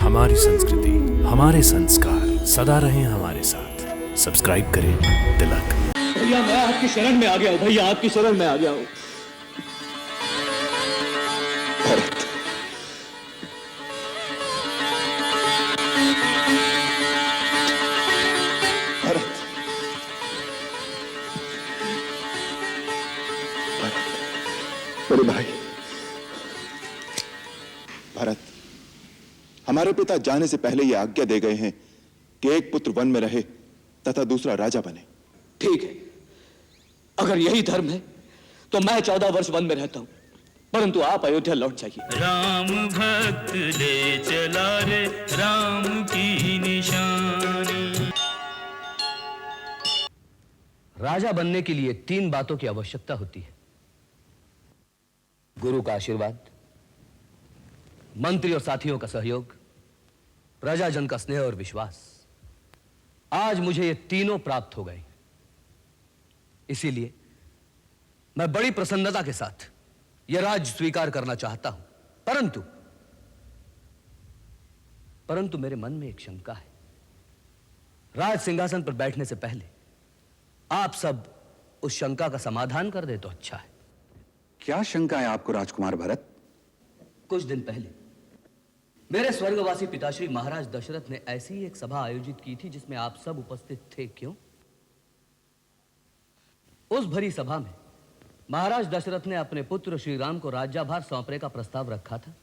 हमारी संस्कृति, हमारे संस्कार सदा रहें हमारे साथ। सब्सक्राइब करें तिलक। भैया मैं आपकी शरण में आ गया हूँ, भैया आपकी शरण में आ गया हूँ। भरत, भरत, मेरे भाई भरत, हमारे पिता जाने से पहले यह आज्ञा दे गए हैं कि एक पुत्र वन में रहे तथा दूसरा राजा बने। ठीक है, अगर यही धर्म है तो मैं 14 वर्ष वन में रहता हूं, परंतु आप अयोध्या लौट जाइए। राम भक्त ले चला रे राम की निशानी। राजा बनने के लिए 3 बातों की आवश्यकता होती है: गुरु का आशीर्वाद, मंत्री और साथियों का सहयोग, प्रजाजन का स्नेह और विश्वास। आज मुझे ये तीनों प्राप्त हो गए, इसीलिए मैं बड़ी प्रसन्नता के साथ यह राज्य स्वीकार करना चाहता हूं। परंतु मेरे मन में एक शंका है। राज सिंहासन पर बैठने से पहले आप सब उस शंका का समाधान कर दे तो अच्छा है। क्या शंका है आपको राजकुमार भरत? कुछ दिन पहले मेरे स्वर्गवासी पिताश्री महाराज दशरथ ने ऐसी ही एक सभा आयोजित की थी जिसमें आप सब उपस्थित थे, क्यों? उस भरी सभा में महाराज दशरथ ने अपने पुत्र श्री राम को राज्यभार सौंपने का प्रस्ताव रखा था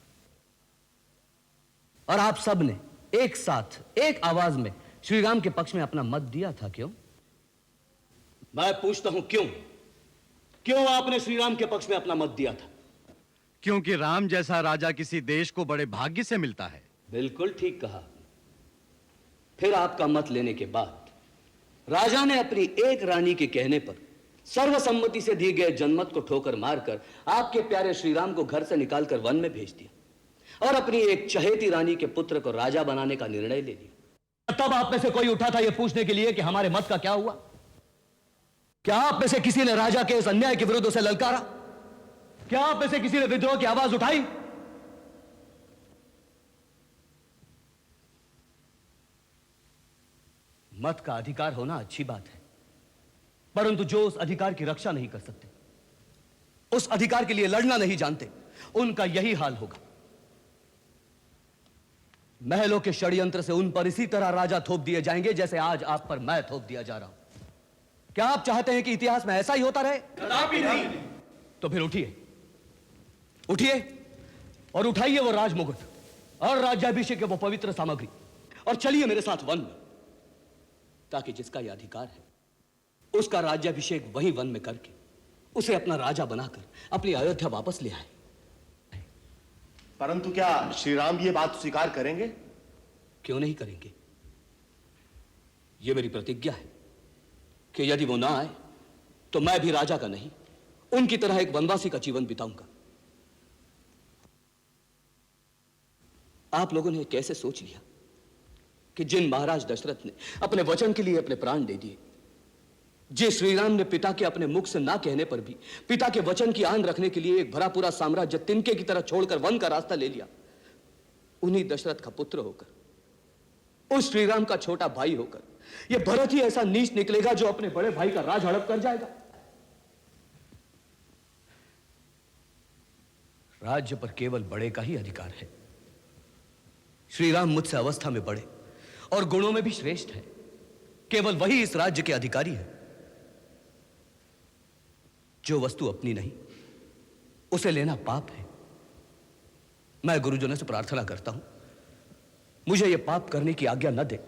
और आप सब ने एक साथ एक आवाज में श्री राम के पक्ष में अपना मत दिया था, क्यों? मैं पूछता हूं क्यों आपने श्री राम के पक्ष में अपना मत दिया था? क्योंकि राम जैसा राजा किसी देश को बड़े भाग्य से मिलता है। बिल्कुल ठीक कहा। फिर आपका मत लेने के बाद राजा ने अपनी एक रानी के कहने पर सर्वसम्मति से दिए गए जनमत को ठोकर मारकर आपके प्यारे श्री राम को घर से निकालकर वन में भेज दिया और अपनी एक चहेती रानी के पुत्र को राजा बनाने का निर्णय ले लिया। तब आप में से कोई उठा था यह पूछने के लिए कि हमारे मत का क्या हुआ? क्या आप में से किसी ने राजा के इस अन्याय के विरुद्ध उसे ललकारा? क्या आप में से किसी ने विद्रोह की आवाज उठाई? मत का अधिकार होना अच्छी बात है, परंतु जो उस अधिकार की रक्षा नहीं कर सकते, उस अधिकार के लिए लड़ना नहीं जानते, उनका यही हाल होगा। महलों के षड्यंत्र से उन पर इसी तरह राजा थोप दिए जाएंगे जैसे आज आप पर मैं थोप दिया जा रहा हूं। क्या आप चाहते हैं कि इतिहास में ऐसा ही होता रहे? कदापि नहीं। तो फिर उठिए और उठाइए वो राजमुकुट और राज्याभिषेक के वो पवित्र सामग्री और चलिए मेरे साथ वन में, ताकि जिसका यह अधिकार है उसका राज्याभिषेक वहीं वन में करके उसे अपना राजा बनाकर अपनी अयोध्या वापस ले आए। परंतु क्या श्री राम ये बात स्वीकार करेंगे? क्यों नहीं करेंगे? यह मेरी प्रतिज्ञा है कि यदि वो ना आए तो मैं भी राजा का नहीं, उनकी तरह एक वनवासी का जीवन बिताऊंगा। आप लोगों ने कैसे सोच लिया कि जिन महाराज दशरथ ने अपने वचन के लिए अपने प्राण दे दिए, जिस श्री राम ने पिता के अपने मुख से ना कहने पर भी पिता के वचन की आन रखने के लिए एक भरा पूरा साम्राज्य तिनके की तरह छोड़कर वन का रास्ता ले लिया, उन्हीं दशरथ का पुत्र होकर, उस श्री राम का छोटा भाई होकर यह भरत ही ऐसा नीच निकलेगा जो अपने बड़े भाई का राज हड़प कर जाएगा? राज्य पर केवल बड़े का ही अधिकार है। श्री राम मुझसे अवस्था में बड़े और गुणों में भी श्रेष्ठ है, केवल वही इस राज्य के अधिकारी है। जो वस्तु अपनी नहीं उसे लेना पाप है। मैं गुरुजनों से प्रार्थना करता हूं मुझे यह पाप करने की आज्ञा न दे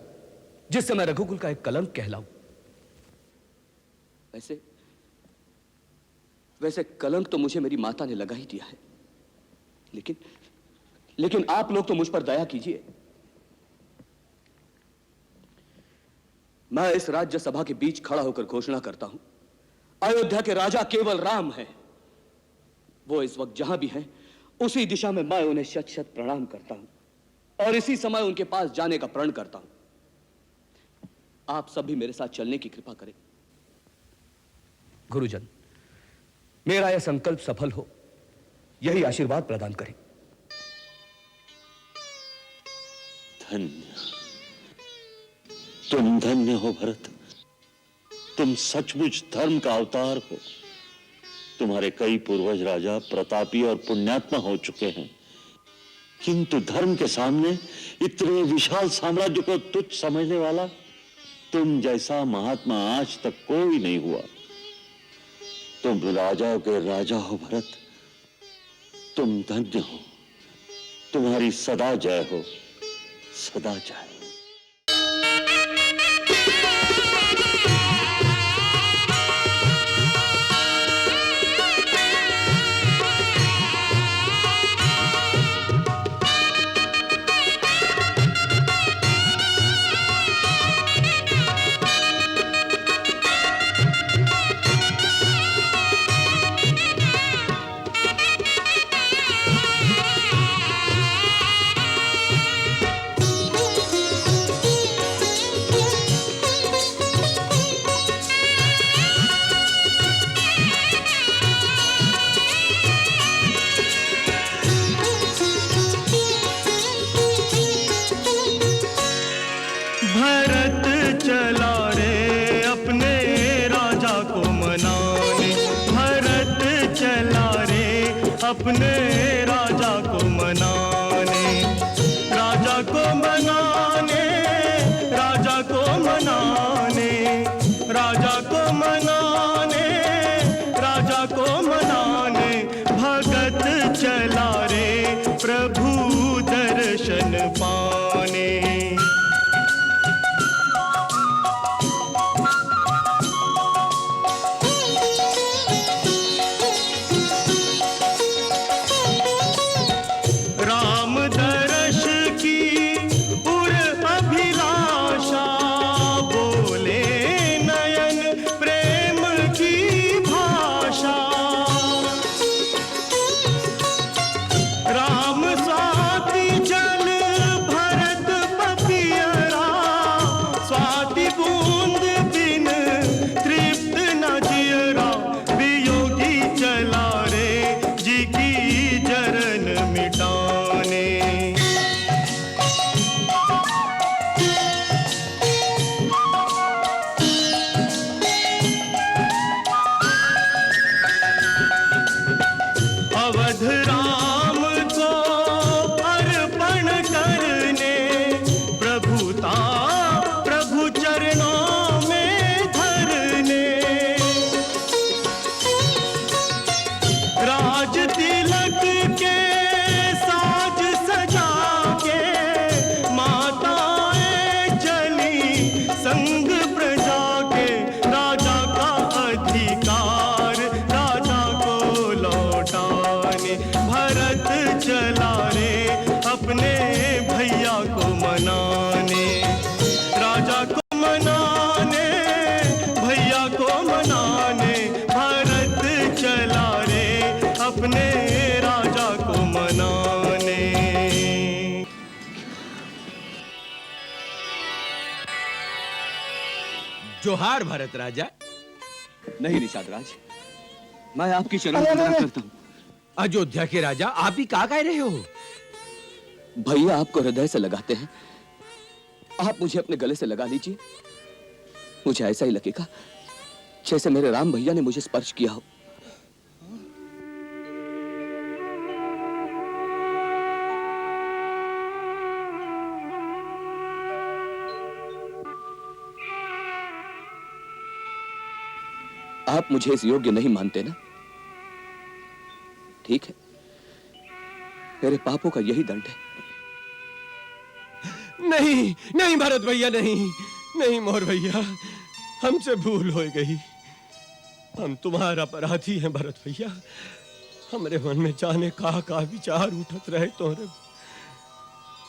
जिससे मैं रघुकुल का एक कलंक कहलाऊं। वैसे कलंक तो मुझे मेरी माता ने लगा ही दिया है, लेकिन आप लोग तो मुझ पर दया कीजिए। मैं इस राज्य सभा के बीच खड़ा होकर घोषणा करता हूं, अयोध्या के राजा केवल राम हैं। वो इस वक्त जहां भी हैं उसी दिशा में मैं उन्हें शत शत प्रणाम करता हूं और इसी समय उनके पास जाने का प्रण करता हूं। आप सब भी मेरे साथ चलने की कृपा करें। गुरुजन, मेरा यह संकल्प सफल हो, यही आशीर्वाद प्रदान करें। धन्य, तुम धन्य हो भरत। तुम सचमुच धर्म का अवतार हो। तुम्हारे कई पूर्वज राजा प्रतापी और पुण्यात्मा हो चुके हैं, किंतु धर्म के सामने इतने विशाल साम्राज्य को तुच्छ समझने वाला तुम जैसा महात्मा आज तक कोई नहीं हुआ। तुम राजाओं के राजा हो भरत। तुम धन्य हो। तुम्हारी सदा जय हो, सदा जय। अपने राजा को मनाने, राजा को मनाने, राजा को मनाने, राजा को मनाने, राजा को मनाने, भगत चला रे प्रभु दर्शन पाने। जोहार भरत राजा। नहीं निषाद राज, मैं आपकी शरण करता हूँ। अयोध्या के राजा, आप ही कहाँ गए रहे हो? भैया आपको हृदय से लगाते हैं, आप मुझे अपने गले से लगा लीजिए। मुझे ऐसा ही लगेगा जैसे मेरे राम भैया ने मुझे स्पर्श किया हो। आप मुझे इस योग्य नहीं मानते ना? ठीक है, मेरे पापों का यही दंड है। नहीं नहीं भरत भैया, नहीं नहीं मोर भैया, हमसे भूल हो गई। हम तुम्हारा अपराधी हैं भरत भैया। हमारे मन में जाने का विचार उठत रहे तोरे।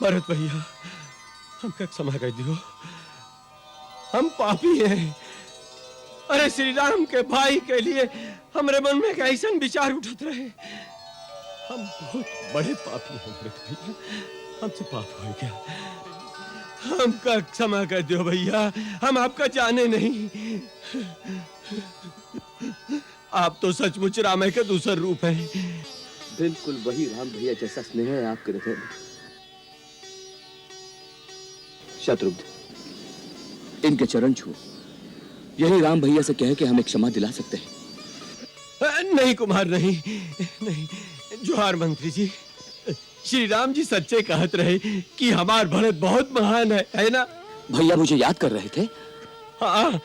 भरत भैया, हमका क्षमा कर दियो, हम पापी हैं। अरे श्री राम के भाई के लिए हमारे मन में कैसा विचार उठत रहे। हम बहुत बड़े पापी हैं भरत भैया, हमसे पाप हो गया। हमका क्षमा कर दो भैया, हम आपका जाने नहीं। आप तो सचमुच राम के दूसर रूप हैं। बिल्कुल वही राम भैया जैसा स्नेह है आपके हृदय में। शत्रुघ्न, इनके चरण छुओ। यही राम भैया से कह के हमें क्षमा दिला सकते हैं। नहीं कुमार, नहीं नहीं। जोहार मंत्री जी। श्री राम जी सच्चे कहत रहे कि हमार भरत बहुत महान है ना? भैया मुझे याद कर रहे थे। हाँ,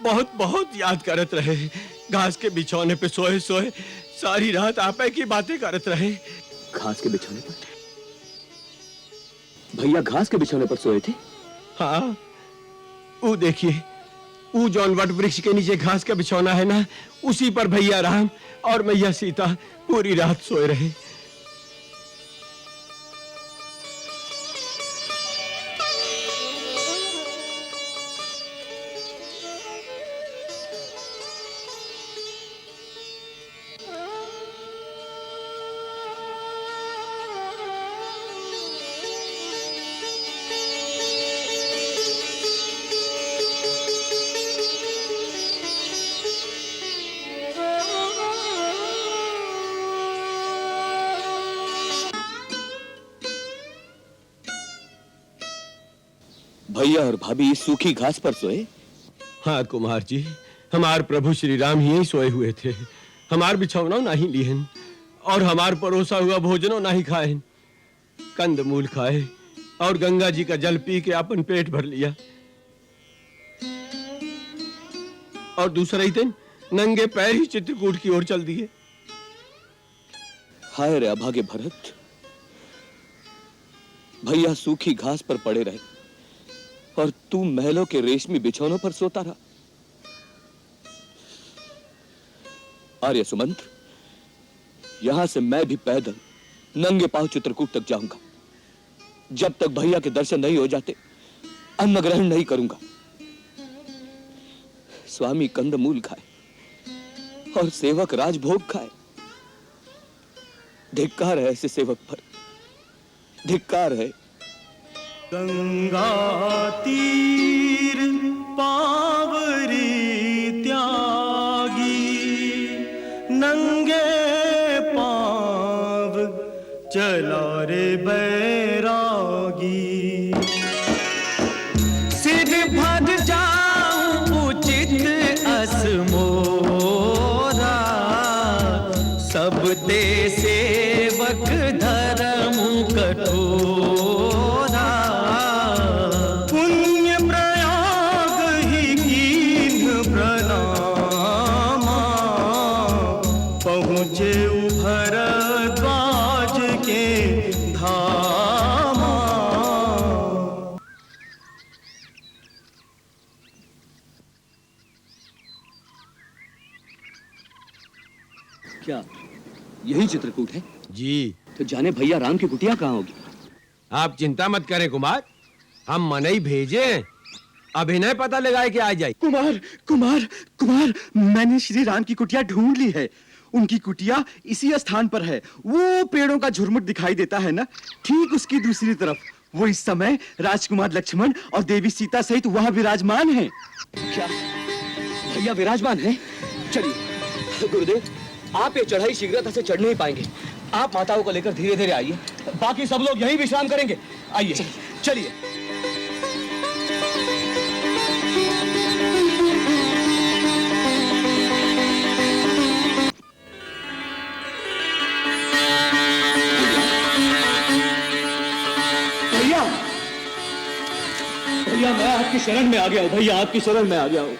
बहुत बहुत याद करत रहे। घास के बिछौने पे सोए सोए सारी रात आपे की बातें करत रहे। घास के बिछौने पर? भैया घास के बिछौने पर सोए थे? हाँ, वो देखिए, वो जौन वट वृक्ष के नीचे घास का बिछौना है ना, उसी पर भैया राम और मैया सीता पूरी रात सोए रहे। भैया और भाभी सूखी घास पर सोए? हाँ कुमार जी, हमार प्रभु श्री राम ही सोए हुए थे। हमार बिछौना नहीं लिहन और हमार परोसा हुआ भोजनो नहीं खाए। कंद मूल खाए और गंगा जी का जल पी के अपन पेट भर लिया। और दूसरा ही दिन नंगे पैर ही चित्रकूट की ओर चल दिए। हाय रे अभागे भरत, भैया सूखी घास पर पड़े रहे और तू महलों के रेशमी बिछौनों पर सोता रहा। आर्य सुमंत्र, यहां से मैं भी पैदल नंगे पांव चित्रकूट तक जाऊंगा। जब तक भैया के दर्शन नहीं हो जाते अन्न ग्रहण नहीं करूंगा। स्वामी कंदमूल खाए और सेवक राजभोग खाए। धिक्कार है ऐसे सेवक पर, धिक्कार है। गंगा तीर पावरी त्यागी, नंगे पाव चला रे बैरागी। सिर भर जाऊं उचित असमोरा, सब ते सेवक धर्म कठोरा। पुण्य प्रयाग ही कीन प्रणामा, पहुँचे भरद्वाज के धामा। क्या यही चित्रकूट है? जी। तो जाने भैया राम की कुटिया कहाँ होगी? आप चिंता मत करें कुमार, हम मनई भेजे, अभिनय पता लगाए कि आ जाए। कुमार कुमार कुमार, मैंने श्री राम की कुटिया ढूंढ ली है। उनकी कुटिया इसी स्थान पर है। वो पेड़ों का झुरमुट दिखाई देता है ना, ठीक उसकी दूसरी तरफ। वो इस समय राजकुमार लक्ष्मण और देवी सीता सहित वहां विराजमान हैं। क्या भैया विराजमान है? चलिए गुरुदेव, आप ये चढ़ाई शीघ्रता से चढ़ नहीं पाएंगे। आप माताओं को लेकर धीरे धीरे आइए, बाकी सब लोग यहीं विश्राम करेंगे। आइए चलिए। भैया भैया, मैं आपकी शरण में आ गया हूँ। भैया आपकी शरण में आ गया हूँ।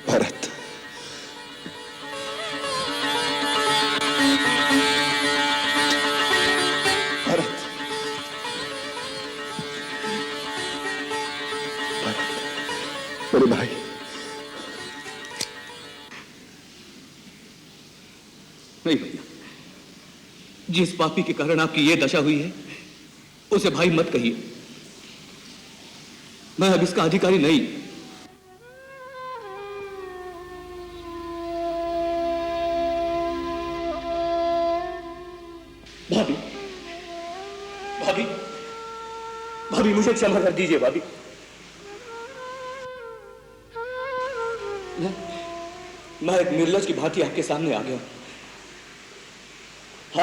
भरत, भरत, मेरे भाई। नहीं भैया, जिस पापी के कारण आपकी ये दशा हुई है उसे भाई मत कहिए। मैं अब इसका अधिकारी नहीं। भाभी भाभी भाभी, मुझे क्षमा कर दीजिए भाभी। मैं एक निर्लज की भांति आपके सामने आ गया।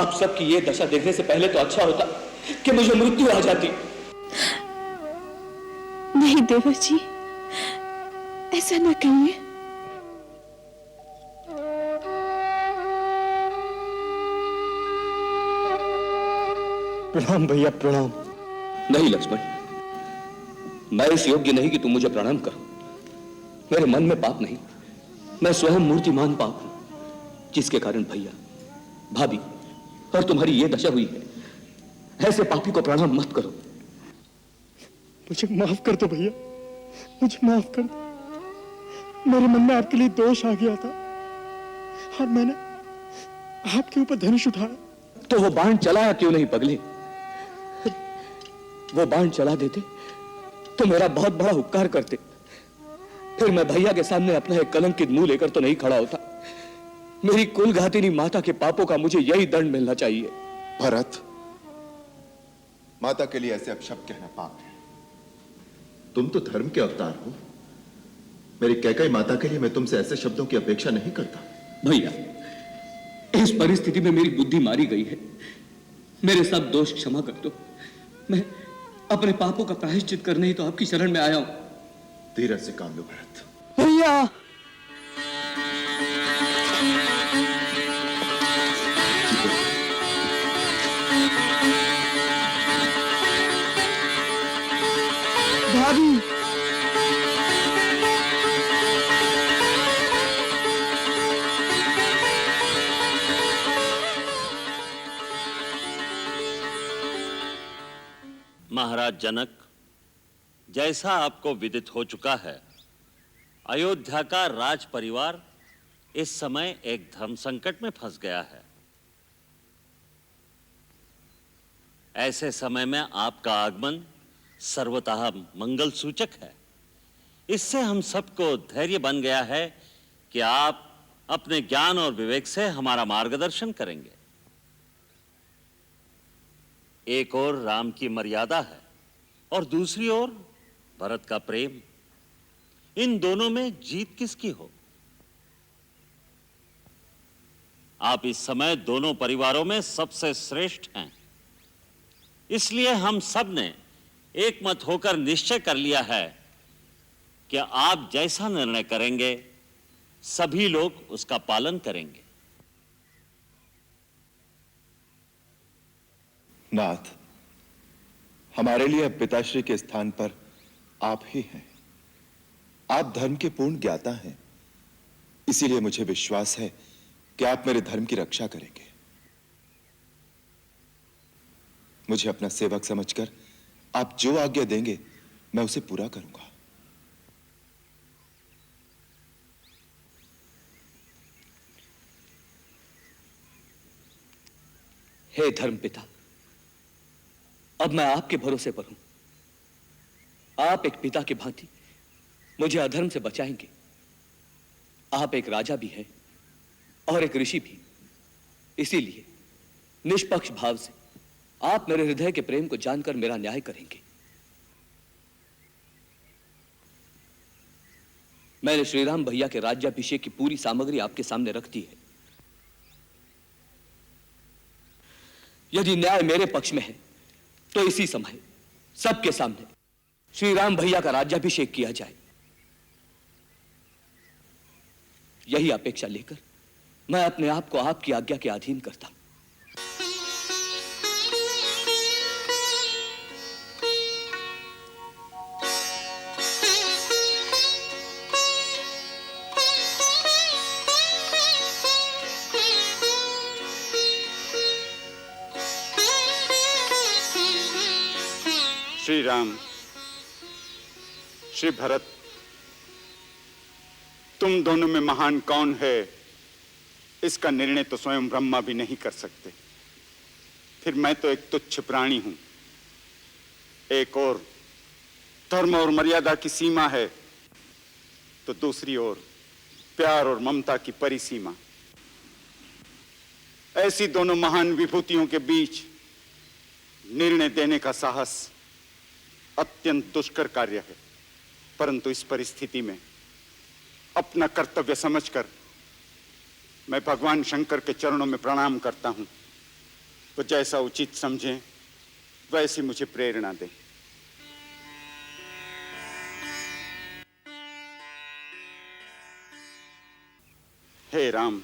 आप सबकी ये दशा देखने से पहले तो अच्छा होता कि मुझे मृत्यु आ जाती। नहीं देवर जी, ऐसा न कहिए। प्रणाम भैया, प्रणाम। नहीं लक्ष्मण, मैं इस योग्य नहीं कि तुम मुझे प्रणाम करो। मेरे मन में पाप नहीं, मैं स्वयं मूर्तिमान पाप हूं, जिसके कारण भैया, भाभी और तुम्हारी ये दशा हुई है। ऐसे पापी को प्रणाम मत करो। मुझे माफ कर दो भैया, मुझे माफ कर दो। मेरे मन में आपके लिए दोष आ गया था और मैंने आपके ऊपर धनुष उठाया। तो वो बाण चलाया क्यों नहीं पगले? वो बाण चला देते तो मेरा बहुत बड़ा उपकार करते। फिर मैं भैया के सामने अपना एक कलंकित मुंह लेकर तो नहीं खड़ा होता। मेरी कुलघातिनी माता के पापों का मुझे यही दंड मिलना चाहिए। भरत, माता के लिए ऐसे अपशब्द कहना पाप है। तुम तो धर्म के अवतार हो। मेरी कैकेयी माता के लिए मैं तुमसे ऐसे शब्दों की अपेक्षा नहीं करता। भैया, इस परिस्थिति में मेरी बुद्धि मारी गई है। मेरे सब दोष क्षमा कर दो। मैं अपने पापों का प्रायश्चित करने ही तो आपकी शरण में आया हूं। धीरज से काम लो भरत। भैया, भाभी, महाराज जनक, जैसा आपको विदित हो चुका है, अयोध्या का राज परिवार इस समय एक धर्म संकट में फंस गया है। ऐसे समय में आपका आगमन सर्वतः मंगल सूचक है। इससे हम सबको धैर्य बन गया है कि आप अपने ज्ञान और विवेक से हमारा मार्गदर्शन करेंगे। एक ओर राम की मर्यादा है और दूसरी ओर भरत का प्रेम। इन दोनों में जीत किसकी हो? आप इस समय दोनों परिवारों में सबसे श्रेष्ठ हैं। इसलिए हम सब ने एक मत होकर निश्चय कर लिया है कि आप जैसा निर्णय करेंगे सभी लोग उसका पालन करेंगे। नाथ, हमारे लिए अब पिताश्री के स्थान पर आप ही हैं। आप धर्म के पूर्ण ज्ञाता हैं। इसीलिए मुझे विश्वास है कि आप मेरे धर्म की रक्षा करेंगे। मुझे अपना सेवक समझकर आप जो आज्ञा देंगे मैं उसे पूरा करूंगा। हे धर्म पिता, अब मैं आपके भरोसे पर हूं। आप एक पिता की भांति मुझे अधर्म से बचाएंगे। आप एक राजा भी हैं और एक ऋषि भी। इसीलिए निष्पक्ष भाव से आप मेरे हृदय के प्रेम को जानकर मेरा न्याय करेंगे। मैंने श्रीराम भैया के राज्याभिषेक की पूरी सामग्री आपके सामने रख दी है। यदि न्याय मेरे पक्ष में है तो इसी समय सबके सामने श्री राम भैया का राज्याभिषेक किया जाए। यही अपेक्षा लेकर मैं अपने आप को आपकी आज्ञा के अधीन करता हूं। श्री राम, श्री भरत, तुम दोनों में महान कौन है इसका निर्णय तो स्वयं ब्रह्मा भी नहीं कर सकते। फिर मैं तो एक तुच्छ प्राणी हूं। एक ओर धर्म और मर्यादा की सीमा है तो दूसरी ओर प्यार और ममता की परिसीमा। ऐसी दोनों महान विभूतियों के बीच निर्णय देने का साहस अत्यंत दुष्कर कार्य है, परंतु इस परिस्थिति में अपना कर्तव्य समझकर मैं भगवान शंकर के चरणों में प्रणाम करता हूं। तो जैसा उचित समझें वैसी मुझे प्रेरणा दें। हे राम,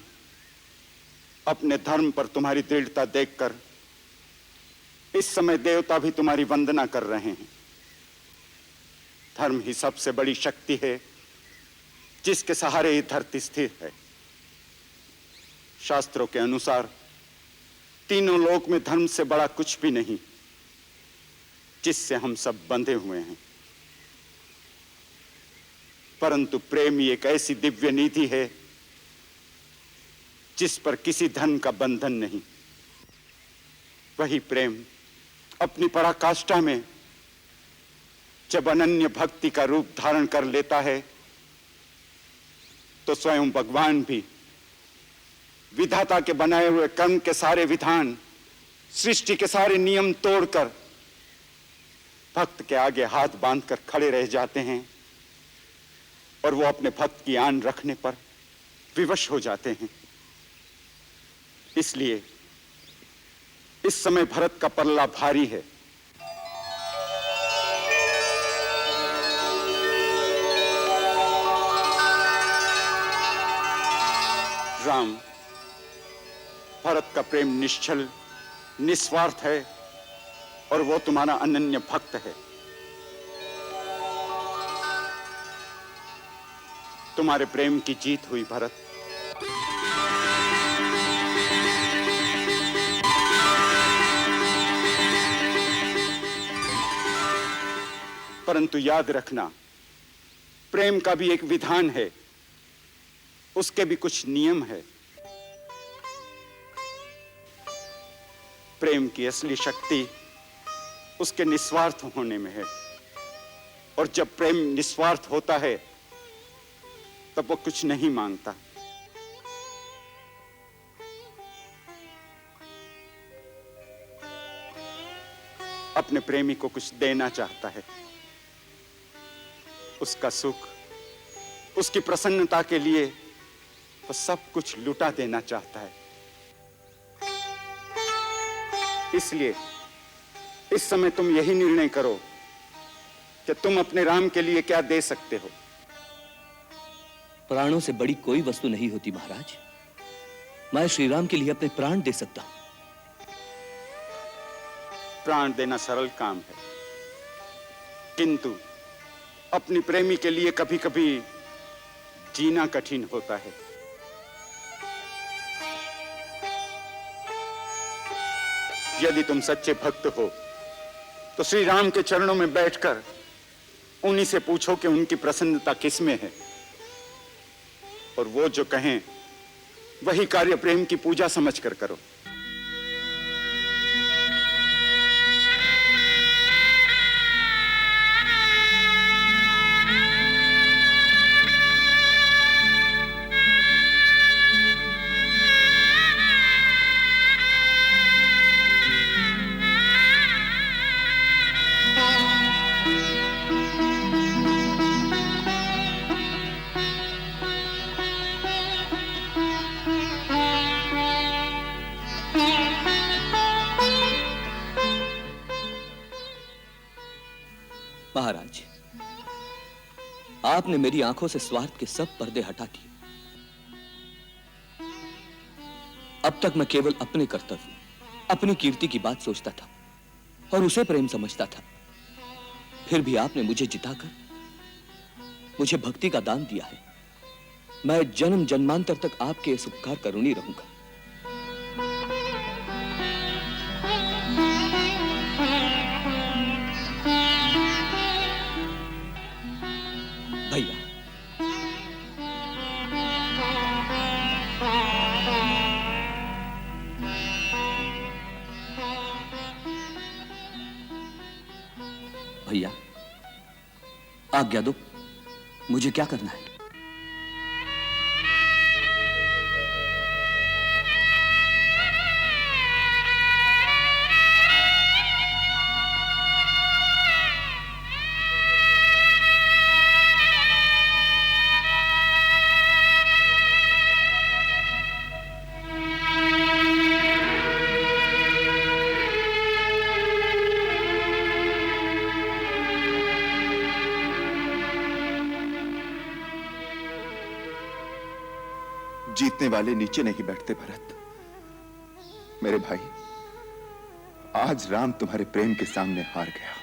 अपने धर्म पर तुम्हारी दृढ़ता देखकर इस समय देवता भी तुम्हारी वंदना कर रहे हैं। धर्म ही सबसे बड़ी शक्ति है जिसके सहारे ये धरती स्थिर है। शास्त्रों के अनुसार तीनों लोक में धर्म से बड़ा कुछ भी नहीं, जिससे हम सब बंधे हुए हैं। परंतु प्रेम ही एक ऐसी दिव्य निधि है जिस पर किसी धन का बंधन नहीं। वही प्रेम अपनी पराकाष्ठा में जब अनन्य भक्ति का रूप धारण कर लेता है तो स्वयं भगवान भी विधाता के बनाए हुए कर्म के सारे विधान, सृष्टि के सारे नियम तोड़कर भक्त के आगे हाथ बांधकर खड़े रह जाते हैं और वो अपने भक्त की आन रखने पर विवश हो जाते हैं। इसलिए इस समय भरत का पल्ला भारी है। राम, भरत का प्रेम निश्चल निस्वार्थ है और वो तुम्हारा अनन्य भक्त है। तुम्हारे प्रेम की जीत हुई भरत। परंतु याद रखना, प्रेम का भी एक विधान है, उसके भी कुछ नियम है। प्रेम की असली शक्ति उसके निस्वार्थ होने में है, और जब प्रेम निस्वार्थ होता है तब वो कुछ नहीं मांगता। अपने प्रेमी को कुछ देना चाहता है, उसका सुख, उसकी प्रसन्नता के लिए वो सब कुछ लुटा देना चाहता है। इसलिए इस समय तुम यही निर्णय करो कि तुम अपने राम के लिए क्या दे सकते हो। प्राणों से बड़ी कोई वस्तु नहीं होती महाराज। मैं श्री राम के लिए अपने प्राण दे सकता हूं। प्राण देना सरल काम है, किंतु अपनी प्रेमी के लिए कभी कभी जीना कठिन होता है। यदि तुम सच्चे भक्त हो तो श्री राम के चरणों में बैठकर उन्हीं से पूछो कि उनकी प्रसन्नता किस में है, और वो जो कहें वही कार्य प्रेम की पूजा समझकर करो। महाराज, आपने मेरी आंखों से स्वार्थ के सब पर्दे हटा दिए। अब तक मैं केवल अपने कर्तव्य, अपनी कीर्ति की बात सोचता था और उसे प्रेम समझता था। फिर भी आपने मुझे जिताकर मुझे भक्ति का दान दिया है। मैं जन्म जन्मांतर तक आपके इस उपकार का ऋणी रहूंगा। भैया, भैया आज्ञा दो, मुझे क्या करना है? जीतने वाले नीचे नहीं बैठते भरत। मेरे भाई, आज राम तुम्हारे प्रेम के सामने हार गया।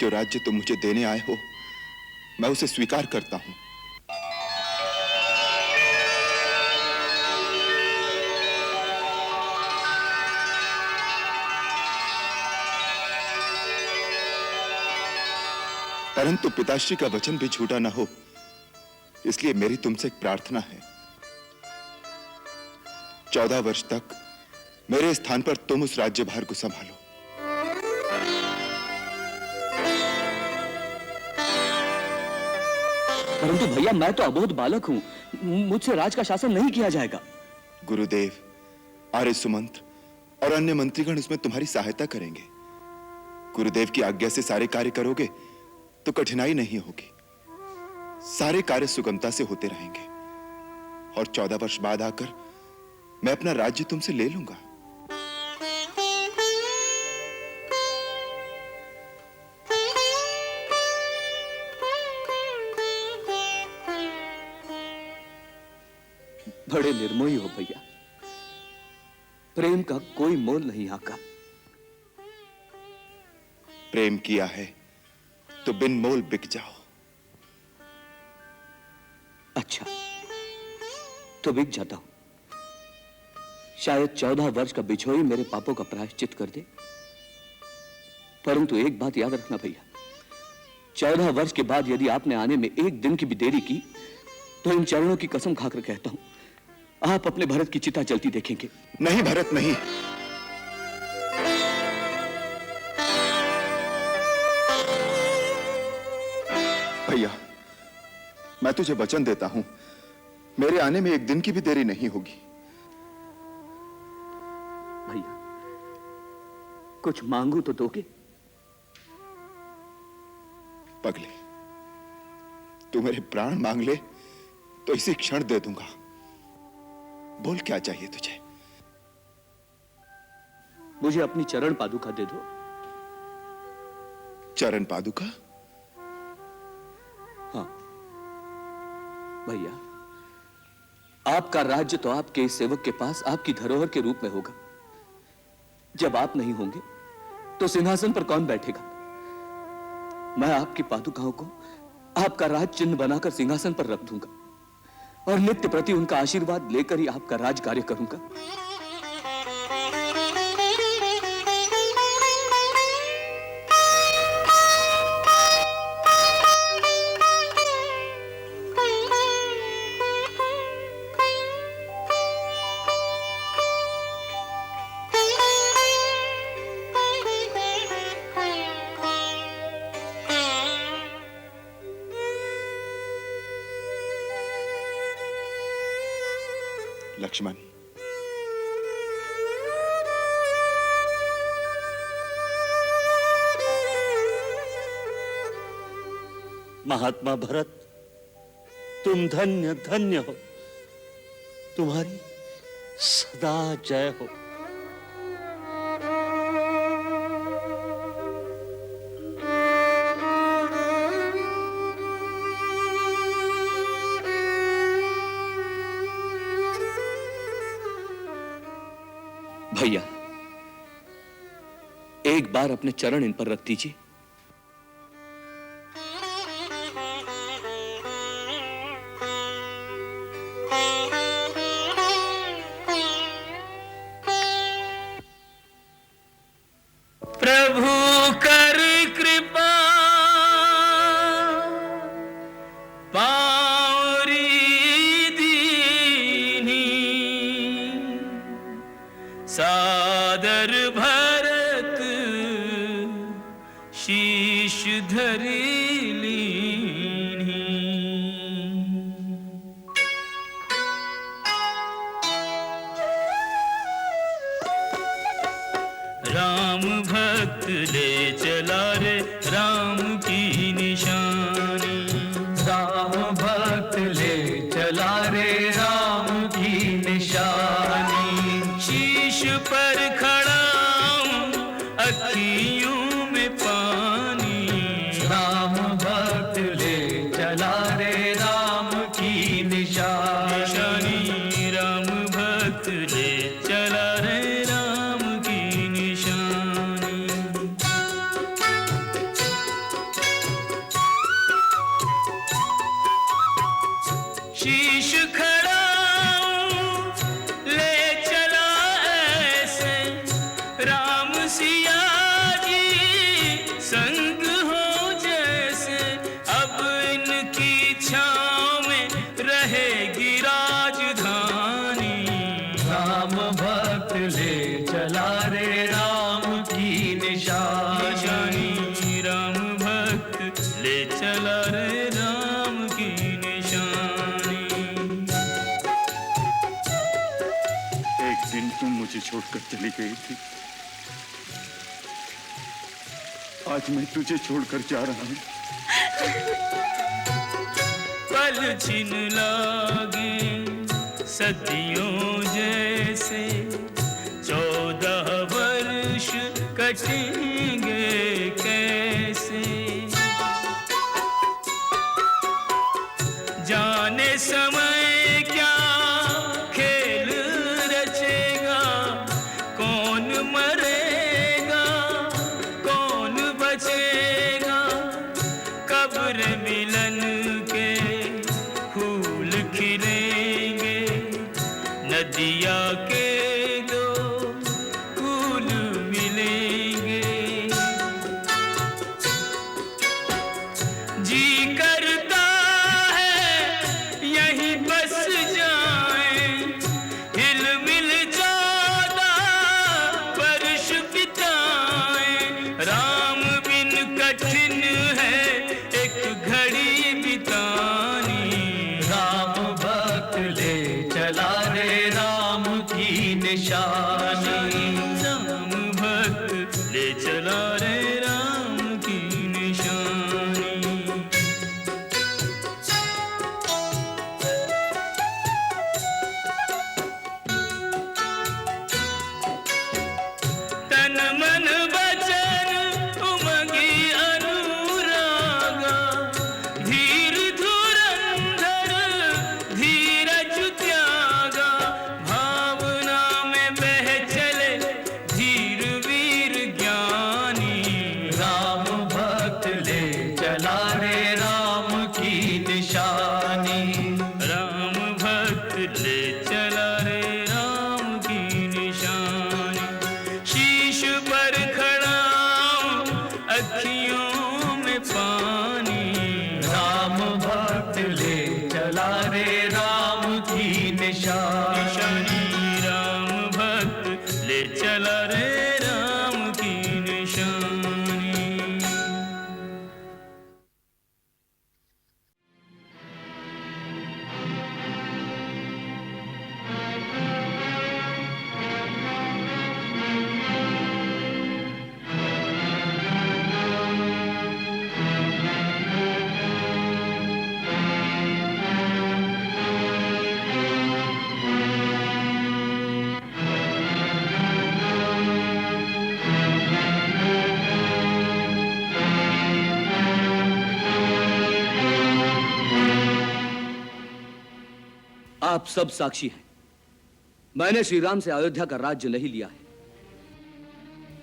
जो राज्य तुम मुझे देने आए हो, मैं उसे स्वीकार करता हूं। परंतु पिताश्री का वचन भी झूठा ना हो, इसलिए मेरी तुमसे एक प्रार्थना है। 14 वर्ष तक मेरे स्थान पर तुम उस राज्यभार को संभालो। परंतु भैया, मैं तो अबोध बालक हूं, मुझसे राज का शासन नहीं किया जाएगा। गुरुदेव, आर्य सुमंत्र और अन्य मंत्रीगण उसमें तुम्हारी सहायता करेंगे। गुरुदेव की आज्ञा से सारे कार्य करोगे तो कठिनाई नहीं होगी। सारे कार्य सुगमता से होते रहेंगे और 14 वर्ष बाद आकर मैं अपना राज्य तुमसे ले लूंगा। बड़े निर्मोही हो भैया। प्रेम का कोई मोल नहीं आका। प्रेम किया है तो बिन मोल बिक जाओ। अच्छा, तो बिक जाता हूं। शायद 14 वर्ष का बिछोही मेरे पापों का प्रायश्चित कर दे। परंतु एक बात याद रखना भैया, 14 वर्ष के बाद यदि आपने आने में एक दिन की भी देरी की तो इन चरणों की कसम खाकर कहता हूं, आप अपने भरत की चिता जलती देखेंगे। नहीं भरत, नहीं। भैया, मैं तुझे वचन देता हूं, मेरे आने में एक दिन की भी देरी नहीं होगी। भैया, कुछ मांगू तो दोगे? पगले, तू मेरे प्राण मांग ले तो इसी क्षण दे दूंगा। बोल, क्या चाहिए तुझे? मुझे अपनी चरण पादुका दे दो। चरण पादुका? हाँ भैया, आपका राज्य तो आपके इस सेवक के पास आपकी धरोहर के रूप में होगा। जब आप नहीं होंगे तो सिंहासन पर कौन बैठेगा? मैं आपकी पादुकाओं को आपका राज चिन्ह बनाकर सिंहासन पर रख दूंगा और नित्य प्रति उनका आशीर्वाद लेकर ही आपका राज कार्य करूंगा। लक्ष्मण, महात्मा भरत, तुम धन्य धन्य हो। तुम्हारी सदा जय हो। भैया, एक बार अपने चरण इन पर रख दीजिए। प्रभु कर कृपा पावरी दीनी, सादर भरत शीश धरी लीनी। राम भक्त ले चला रे राम की निशानी, राम भक्त ले चला रे राम की निशानी। शीश पर खड़ा हूं अखियों में पानी, राम भक्त ले चला रे राम की छोड़कर चली गई थी, आज मैं तुझे छोड़कर जा रहा हूं। पल छिन लागे सदियों जैसे, 14 वर्ष कटेंगे कैसे, जाने समय क्या खेल रचेगा, कौन मरेगा कौन बचेगा, कब्र मिलन के फूल खिलेंगे, नदिया के दो फूल मिलेंगे, जी करता है यहीं बस जाएं, हिल मिल 14 वर्ष बिताएं, राम बिन कठिन है एक घड़ी बितानी, राम भक्त ले चला रे राम की निशानी, राम भक्त ले चला रे राम की निशानी। तन मन वचन उमंगी अनुरागा, धीर धुरंधर धीरज त्यागा, भावना में बह चले धीर वीर ज्ञानी, राम भक्त ले चला रे राम की निशानी, राम भक्त ले चला रे राम की निशानी, शीश पर खड़ा हूं, अखियों में पानी, राम भक्त ले चला रे राम की निशानी, राम भक्त ले चला रे राम की निशानी। आप सब साक्षी हैं। मैंने श्री राम से अयोध्या का राज्य नहीं लिया है।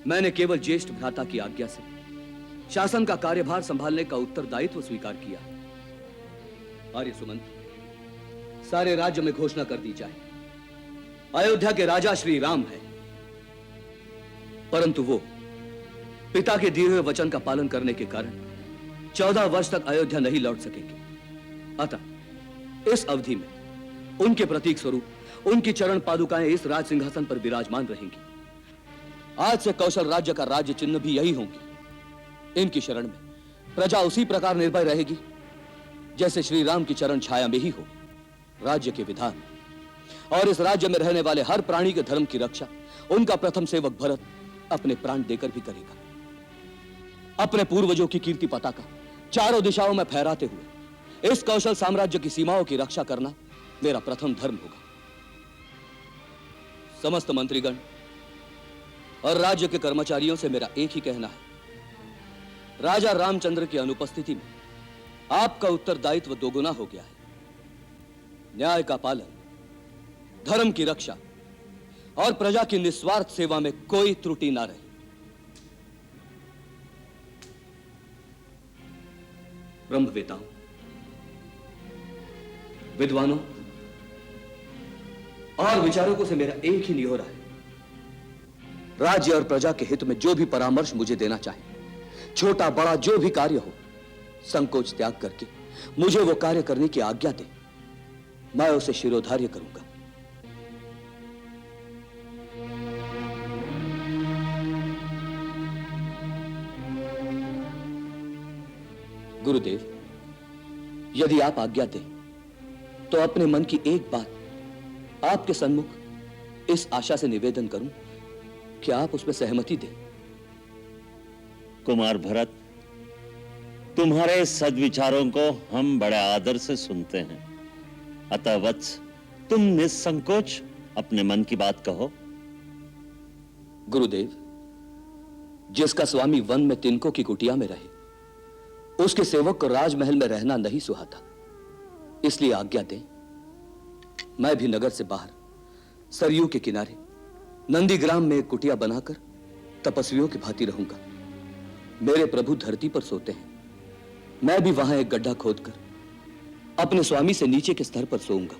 मैंने केवल ज्येष्ठ भ्राता की आज्ञा से शासन का कार्यभार संभालने का उत्तरदायित्व स्वीकार किया। आर्य सुमंत, सारे राज्य में घोषणा कर दी जाए, अयोध्या के राजा श्री राम है, परंतु वो पिता के दिए हुए वचन का पालन करने के कारण 14 वर्ष तक अयोध्या नहीं लौट सकेंगे। अतः इस अवधि में उनके प्रतीक स्वरूप उनकी चरण पादुकाएं इस राज सिंहासन पर विराजमान रहेंगी। आज से कौशल राज्य का राज्य चिन्ह भी यही होंगे। इनकी शरण में प्रजा उसी प्रकार निर्भय रहेगी जैसे श्री राम की चरण छाया में ही हो। राज्य के विधान और इस राज्य में रहने वाले हर प्राणी के धर्म की रक्षा उनका प्रथम सेवक भरत अपने प्राण देकर भी करेगा। अपने पूर्वजों की कीर्ति पताका चारों दिशाओं में फहराते हुए इस कौशल साम्राज्य की सीमाओं की रक्षा करना मेरा प्रथम धर्म होगा। समस्त मंत्रीगण और राज्य के कर्मचारियों से मेरा एक ही कहना है, राजा रामचंद्र की अनुपस्थिति में आपका उत्तरदायित्व दोगुना हो गया है। न्याय का पालन, धर्म की रक्षा और प्रजा की निस्वार्थ सेवा में कोई त्रुटि ना रहे। ब्रह्मवेताओं, विद्वानों और विचारकों से मेरा एक ही निहोरा है, राज्य और प्रजा के हित में जो भी परामर्श मुझे देना चाहे, छोटा बड़ा जो भी कार्य हो, संकोच त्याग करके मुझे वो कार्य करने की आज्ञा दे। मैं उसे शिरोधार्य करूंगा। गुरुदेव, यदि आप आज्ञा दें तो अपने मन की एक बात आपके सन्मुख इस आशा से निवेदन करूं क्या आप उसमें सहमति दें? कुमार भरत, तुम्हारे सद्विचारों को हम बड़े आदर से सुनते हैं। अतः वत्स, तुम निसंकोच अपने मन की बात कहो। गुरुदेव, जिसका स्वामी वन में तिनकों की कुटिया में रहे, उसके सेवक को राजमहल में रहना नहीं सुहाता। इसलिए आज्ञा दें, मैं भी नगर से बाहर सरयू के किनारे नंदीग्राम में एक कुटिया बनाकर तपस्वियों की भांति रहूंगा। मेरे प्रभु धरती पर सोते हैं, मैं भी वहां एक गड्ढा खोदकर अपने स्वामी से नीचे के स्तर पर सोऊंगा।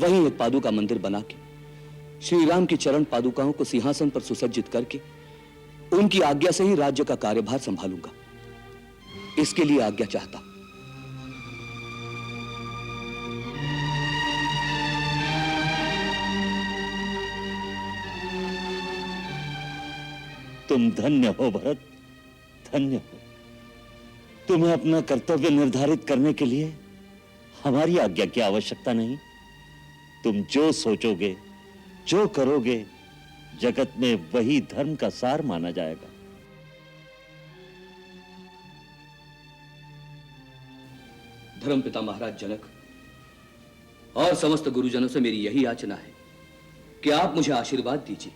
वहीं एक पादुका मंदिर बना के श्री राम की चरण पादुकाओं को सिंहासन पर सुसज्जित करके उनकी आज्ञा से ही राज्य का कार्यभार संभालूंगा। इसके लिए आज्ञा चाहता। तुम धन्य हो भरत, धन्य हो। तुम्हें अपना कर्तव्य निर्धारित करने के लिए हमारी आज्ञा की आवश्यकता नहीं। तुम जो सोचोगे, जो करोगे, जगत में वही धर्म का सार माना जाएगा। धर्मपिता महाराज जनक और समस्त गुरुजनों से मेरी यही याचना है कि आप मुझे आशीर्वाद दीजिए,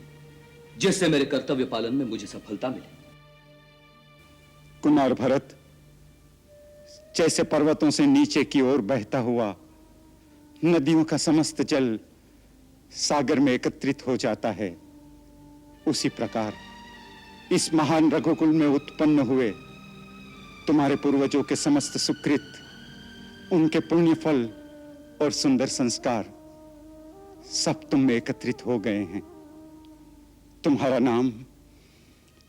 जिससे मेरे कर्तव्य पालन में मुझे सफलता मिले। कुमार भरत, जैसे पर्वतों से नीचे की ओर बहता हुआ नदियों का समस्त जल सागर में एकत्रित हो जाता है, उसी प्रकार इस महान रघुकुल में उत्पन्न हुए तुम्हारे पूर्वजों के समस्त सुकृत, उनके पुण्य फल और सुंदर संस्कार सब तुम में एकत्रित हो गए हैं। तुम्हारा नाम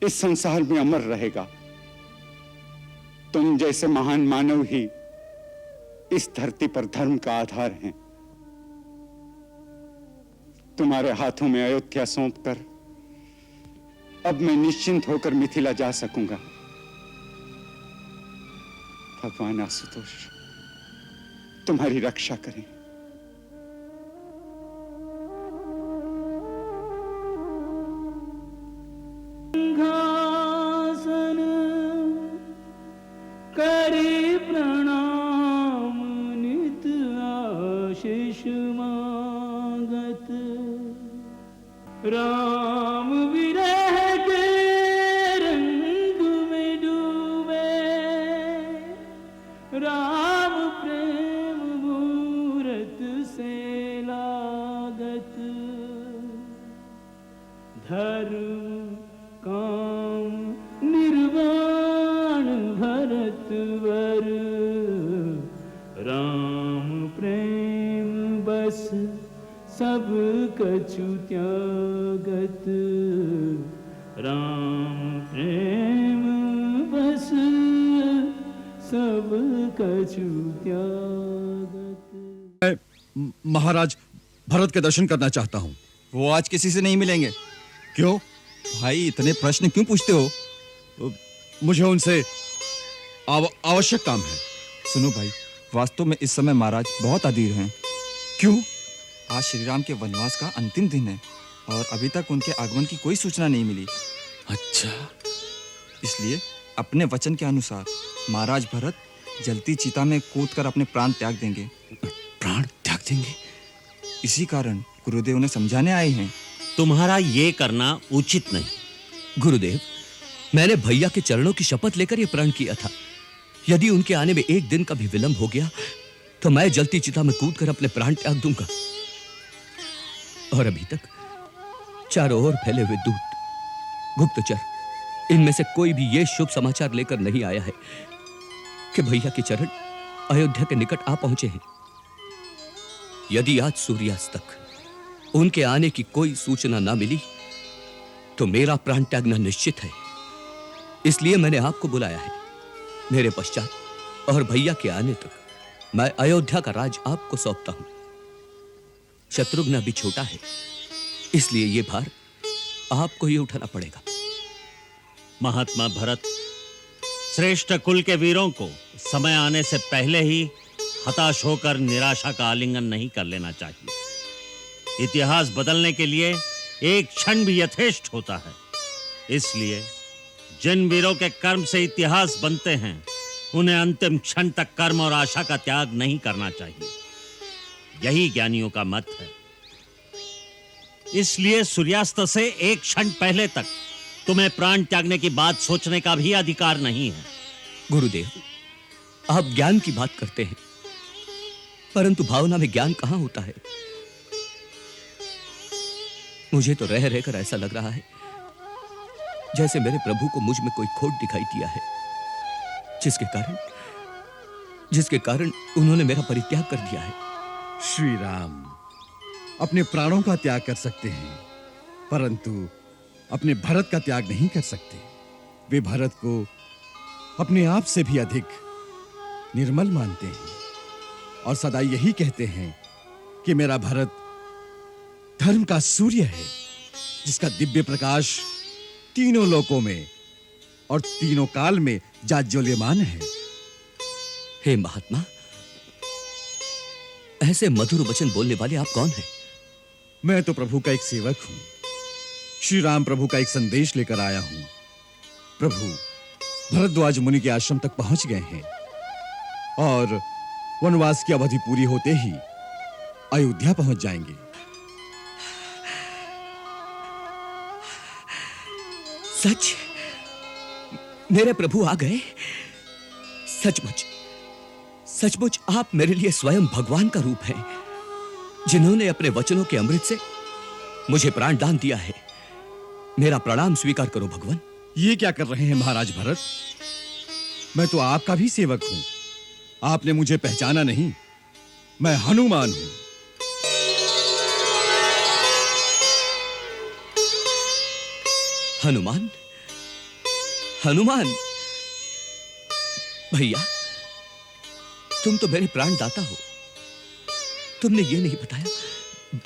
इस संसार में अमर रहेगा। तुम जैसे महान मानव ही इस धरती पर धर्म का आधार हैं। तुम्हारे हाथों में अयोध्या सौंपकर अब मैं निश्चिंत होकर मिथिला जा सकूंगा। भगवान आशुतोष तुम्हारी रक्षा करें। सिंहासन करी प्रणाम नित आशीष मांगत, राम विरह के रंग में डूबे, राम प्रेम मूरत से लागत, धर्म काम निर्वाण भरत वर, राम प्रेम बस सब कछु त्यागत, राम प्रेम बस सब कछु त्यागत। महाराज भरत के दर्शन करना चाहता हूँ। वो आज किसी से नहीं मिलेंगे। क्यों? भाई इतने प्रश्न क्यों पूछते हो? मुझे उनसे आवश्यक काम है। सुनो भाई, वास्तव में इस समय महाराज बहुत अधीर हैं। क्यों? आज श्री राम के वनवास का अंतिम दिन है और अभी तक उनके आगमन की कोई सूचना नहीं मिली। अच्छा, इसलिए अपने वचन के अनुसार महाराज भरत जलती चिता में कूदकर अपने प्राण त्याग देंगे। प्राण त्याग देंगे? इसी कारण गुरुदेव ने समझाने आए हैं। तुम्हारा ये करना उचित नहीं। गुरुदेव, मैंने भैया के चरणों की शपथ लेकर यह प्रण किया था। यदि उनके आने में एक दिन का भी विलंब हो गया तो मैं जलती चिता में कूदकर अपने प्राण त्याग दूंगा। और अभी तक चारों ओर फैले हुए दूत, गुप्तचर, इनमें से कोई भी यह शुभ समाचार लेकर नहीं आया है कि भैया के चरण अयोध्या के निकट आ पहुंचे हैं। यदि आज सूर्यास्त तक उनके आने की कोई सूचना ना मिली तो मेरा प्राण त्यागना निश्चित है। इसलिए मैंने आपको बुलाया है। मेरे पश्चात और भैया के आने तक मैं अयोध्या का राज आपको सौंपता हूं। शत्रुघ्न भी छोटा है, इसलिए यह भार आपको ही उठाना पड़ेगा। महात्मा भरत, श्रेष्ठ कुल के वीरों को समय आने से पहले ही हताश होकर निराशा का आलिंगन नहीं कर लेना चाहिए। इतिहास बदलने के लिए एक क्षण भी यथेष्ट होता है। इसलिए जिन वीरों के कर्म से इतिहास बनते हैं, उन्हें अंतिम क्षण तक कर्म और आशा का त्याग नहीं करना चाहिए। यही ज्ञानियों का मत है। इसलिए सूर्यास्त से एक क्षण पहले तक तुम्हें प्राण त्यागने की बात सोचने का भी अधिकार नहीं है। गुरुदेव, आप ज्ञान की बात करते हैं, परंतु भावना में ज्ञान कहां होता है? मुझे तो रह रहकर ऐसा लग रहा है जैसे मेरे प्रभु को मुझ में कोई खोट दिखाई दिया है, जिसके कारण उन्होंने मेरा परित्याग कर दिया है। श्री राम अपने प्राणों का त्याग कर सकते हैं, परंतु अपने भरत का त्याग नहीं कर सकते। वे भरत को अपने आप से भी अधिक निर्मल मानते हैं और सदा यही कहते हैं कि मेरा भरत धर्म का सूर्य है, जिसका दिव्य प्रकाश तीनों लोकों में और तीनों काल में जाज्वल्यमान है। हे महात्मा, ऐसे मधुर वचन बोलने वाले आप कौन हैं? मैं तो प्रभु का एक सेवक हूं। श्री राम प्रभु का एक संदेश लेकर आया हूं। प्रभु भरद्वाज मुनि के आश्रम तक पहुंच गए हैं और वनवास की अवधि पूरी होते ही अयोध्या पहुंच जाएंगे। सच? मेरे प्रभु आ गए? सचमुच आप मेरे लिए स्वयं भगवान का रूप हैं, जिन्होंने अपने वचनों के अमृत से मुझे प्राण दान दिया है। मेरा प्रणाम स्वीकार करो भगवान। ये क्या कर रहे हैं महाराज भरत? मैं तो आपका भी सेवक हूं। आपने मुझे पहचाना नहीं? मैं हनुमान हूं। हनुमान भैया, तुम तो मेरे प्राण दाता हो। तुमने ये नहीं बताया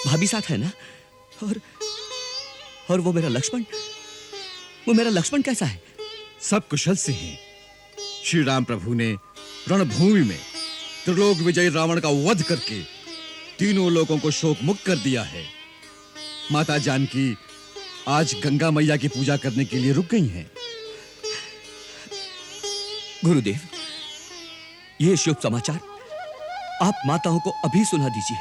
भाभी साथ है ना? और वो मेरा लक्ष्मण कैसा है? सब कुशल से हैं। श्री राम प्रभु ने रणभूमि में त्रिलोक विजयी रावण का वध करके तीनों लोगों को शोक मुक्त कर दिया है। माता जानकी आज गंगा मैया की पूजा करने के लिए रुक गई हैं। गुरुदेव, ये शुभ समाचार आप माताओं को अभी सुना दीजिए।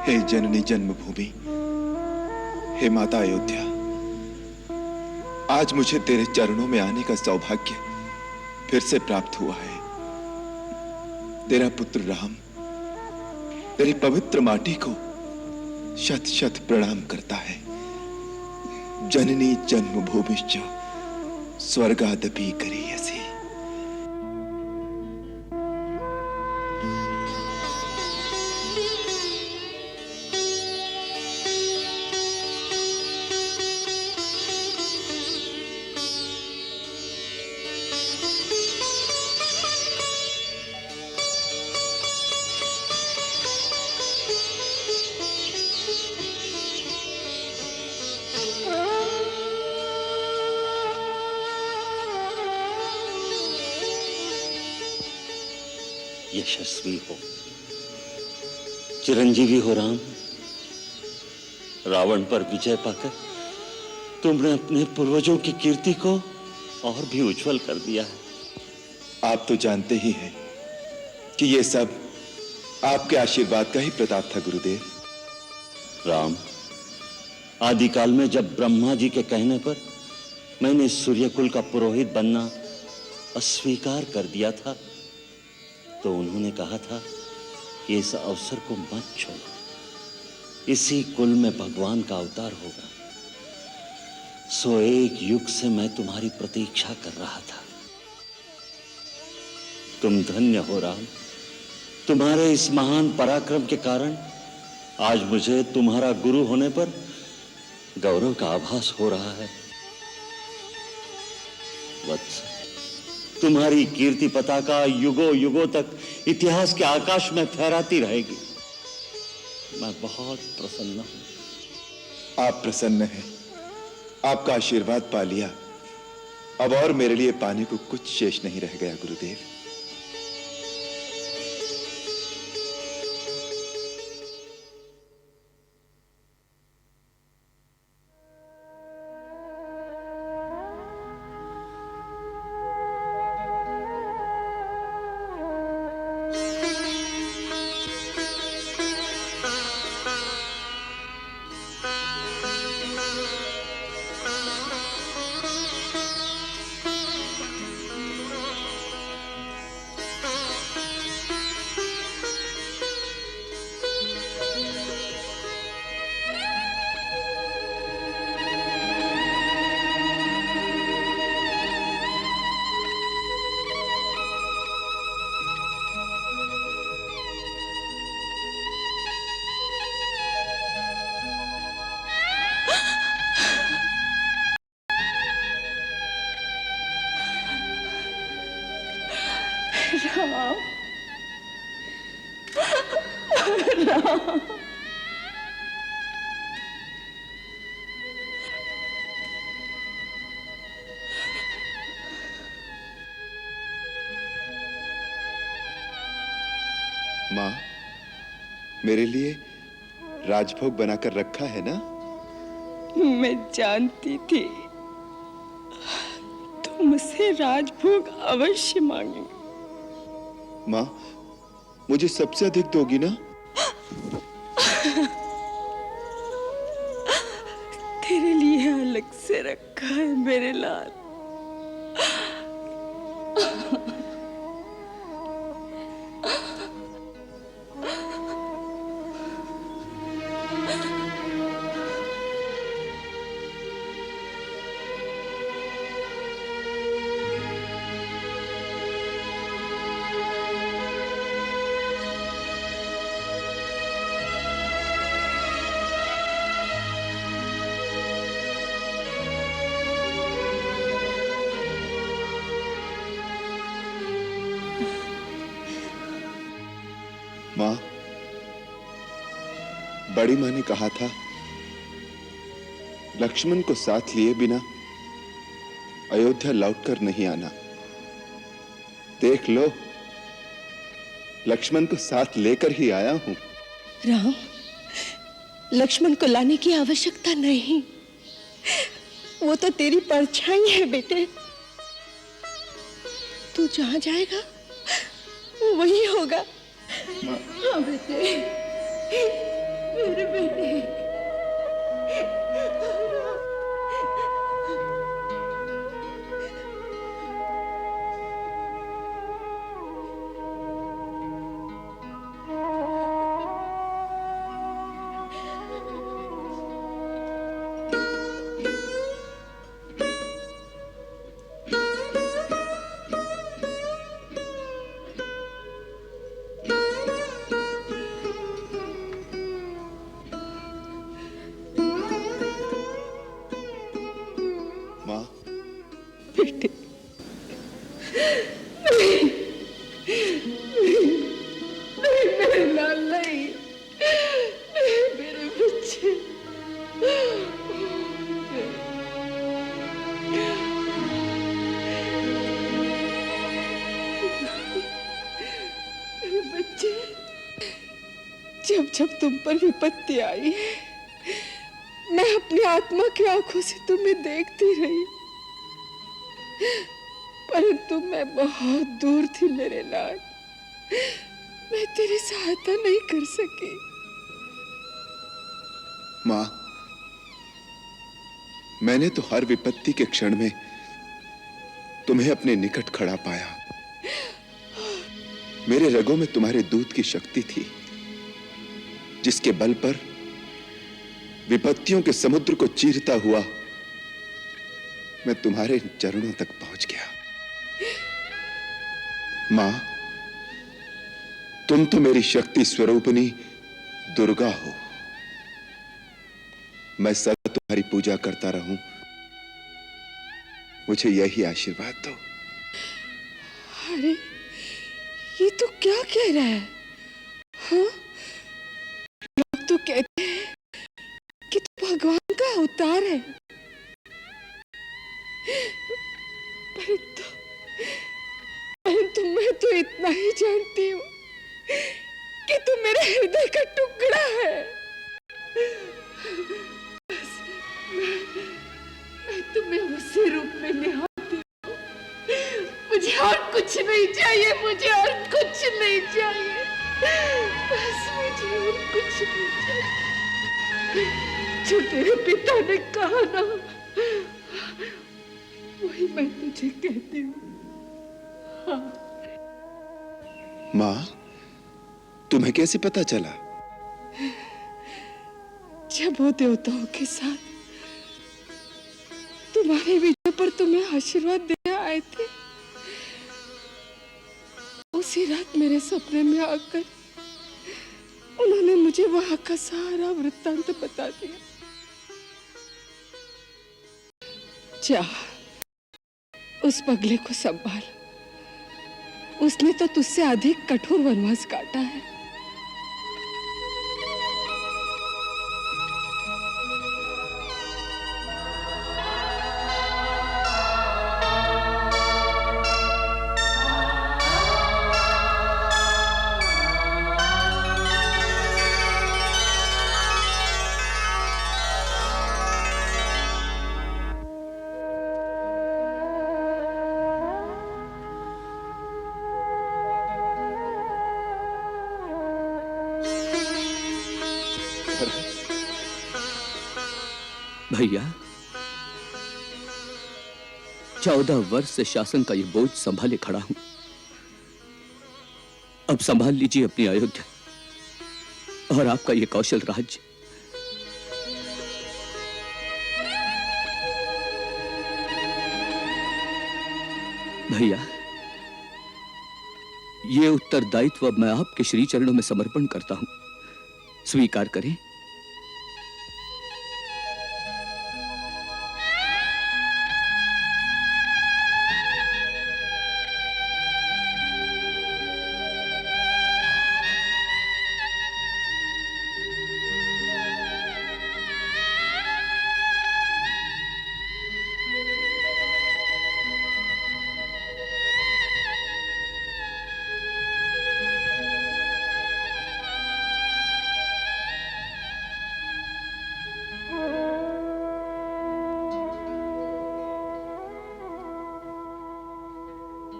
हे जननी जन्मभूमि, हे माता अयोध्या, आज मुझे तेरे चरणों में आने का सौभाग्य फिर से प्राप्त हुआ है। तेरा पुत्र राम तेरी पवित्र माटी को शत शत प्रणाम करता है। जननी जन्मभूमिश्च स्वर्गादपि गरीयसी। यशस्वी हो, चिरंजीवी हो राम। रावण पर विजय पाकर तुमने अपने पूर्वजों की कीर्ति को और भी उज्जवल कर दिया है। आप तो जानते ही हैं कि ये सब आपके आशीर्वाद का ही प्रताप था गुरुदेव। राम, आदिकाल में जब ब्रह्मा जी के कहने पर मैंने सूर्यकुल का पुरोहित बनना अस्वीकार कर दिया था, तो उन्होंने कहा था कि इस अवसर को मत छोड़ो, इसी कुल में भगवान का अवतार होगा। सो एक युग से मैं तुम्हारी प्रतीक्षा कर रहा था। तुम धन्य हो राम। तुम्हारे इस महान पराक्रम के कारण आज मुझे तुम्हारा गुरु होने पर गौरव का आभास हो रहा है। वत्स, तुम्हारी कीर्ति पताका युगों युगों तक इतिहास के आकाश में फहराती रहेगी। मैं बहुत प्रसन्न हूं। आप प्रसन्न हैं, आपका आशीर्वाद पा लिया। अब और मेरे लिए पाने को कुछ शेष नहीं रह गया गुरुदेव। राम, राम, मां, मेरे लिए राजभोग बनाकर रखा है ना? मैं जानती थी तुम मुझसे राजभोग अवश्य मांगेंगे। मां, मुझे सबसे अधिक दोगी ना? तेरे लिए अलग से रखा है मेरे लाल। मां, बड़ी मां ने कहा था लक्ष्मण को साथ लिए बिना अयोध्या लौटकर नहीं आना। देख लो, लक्ष्मण को साथ लेकर ही आया हूं। राम, लक्ष्मण को लाने की आवश्यकता नहीं, वो तो तेरी परछाई है बेटे। तू जहां जाएगा वो वही होगा। हाँ बेटे, फिर भी नहीं। माँ, बेटे, नहीं मेरे लाल, नहीं मेरे बच्चे। मेरे बच्चे, जब जब तुम पर विपत्ति आई है, मैं अपनी आत्मा की आंखों से तुम्हें देखती रही, परंतु मैं बहुत दूर थी मेरे लाल। मैं तेरी सहायता नहीं कर सकी। माँ, मैंने तो हर विपत्ति के क्षण में तुम्हें अपने निकट खड़ा पाया। मेरे रगों में तुम्हारे दूध की शक्ति थी, जिसके बल पर विपत्तियों के समुद्र को चीरता हुआ मैं तुम्हारे चरणों तक पहुंच गया। मां, तुम तो मेरी शक्ति स्वरूपिणी दुर्गा हो। मैं सदा तुम्हारी पूजा करता रहूं, मुझे यही आशीर्वाद दो। अरे ये तो क्या कह रहा है? हाँ? लोग तो कहते हैं कि तू भगवान का अवतार है, परंतु मैं तो इतना ही जानती हूँ कि तू मेरे हृदय का टुकड़ा है। बस मैं तुम्हें उसी रूप में निहारती हूँ। मुझे और कुछ नहीं चाहिए, मुझे और कुछ नहीं चाहिए, बस मुझे और कुछ नहीं चाहिए। जो तेरे पिता ने कहा ना, वही मैं तुझे कहती हूँ। हाँ। मां, तुम्हें कैसे पता चला? जब वो देवताओं के साथ तुम्हारे विजय पर तुम्हें आशीर्वाद देने आए थे, उसी रात मेरे सपने में आकर उन्होंने मुझे वहां का सारा वृत्तांत बता दिया। जा, उस पगले को संभाल। उसने तो तुझसे अधिक कठोर वनवास काटा है। भैया, 14 वर्ष से शासन का ये बोझ संभाले खड़ा हूं। अब संभाल लीजिए अपनी अयोध्या और आपका ये कौशल राज्य। भैया, ये उत्तरदायित्व अब मैं आपके श्री चरणों में समर्पण करता हूं, स्वीकार करें।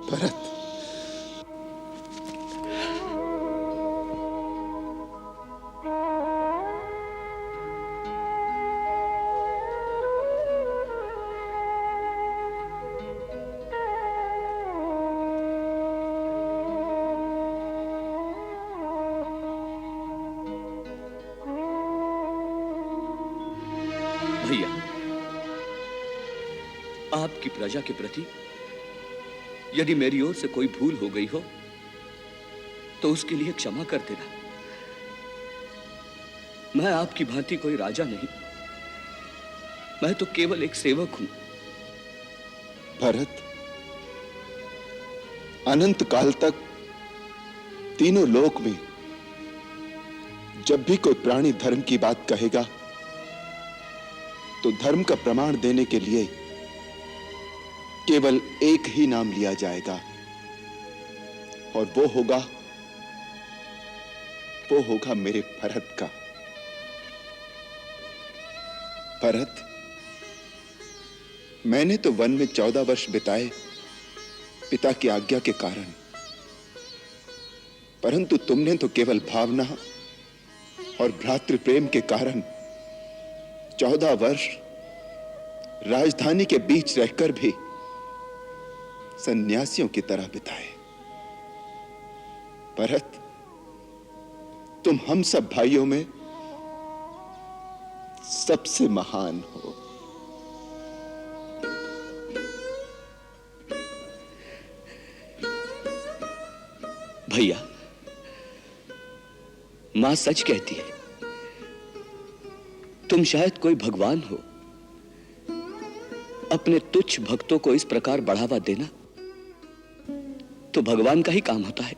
भरत, भैया, आपकी प्रजा के प्रति यदि मेरी ओर से कोई भूल हो गई हो तो उसके लिए क्षमा कर देना। मैं आपकी भांति कोई राजा नहीं, मैं तो केवल एक सेवक हूं। भरत, अनंत काल तक तीनों लोक में जब भी कोई प्राणी धर्म की बात कहेगा तो धर्म का प्रमाण देने के लिए केवल एक ही नाम लिया जाएगा, और वो होगा मेरे भरत का। भरत, मैंने तो वन में 14 वर्ष बिताए पिता की आज्ञा के कारण, परंतु तुमने तो केवल भावना और भ्रातृ प्रेम के कारण 14 वर्ष राजधानी के बीच रहकर भी सन्यासियों की तरह बिताए। भरत, तुम हम सब भाइयों में सबसे महान हो। भैया, मां सच कहती है, तुम शायद कोई भगवान हो। अपने तुच्छ भक्तों को इस प्रकार बढ़ावा देना तो भगवान का ही काम होता है।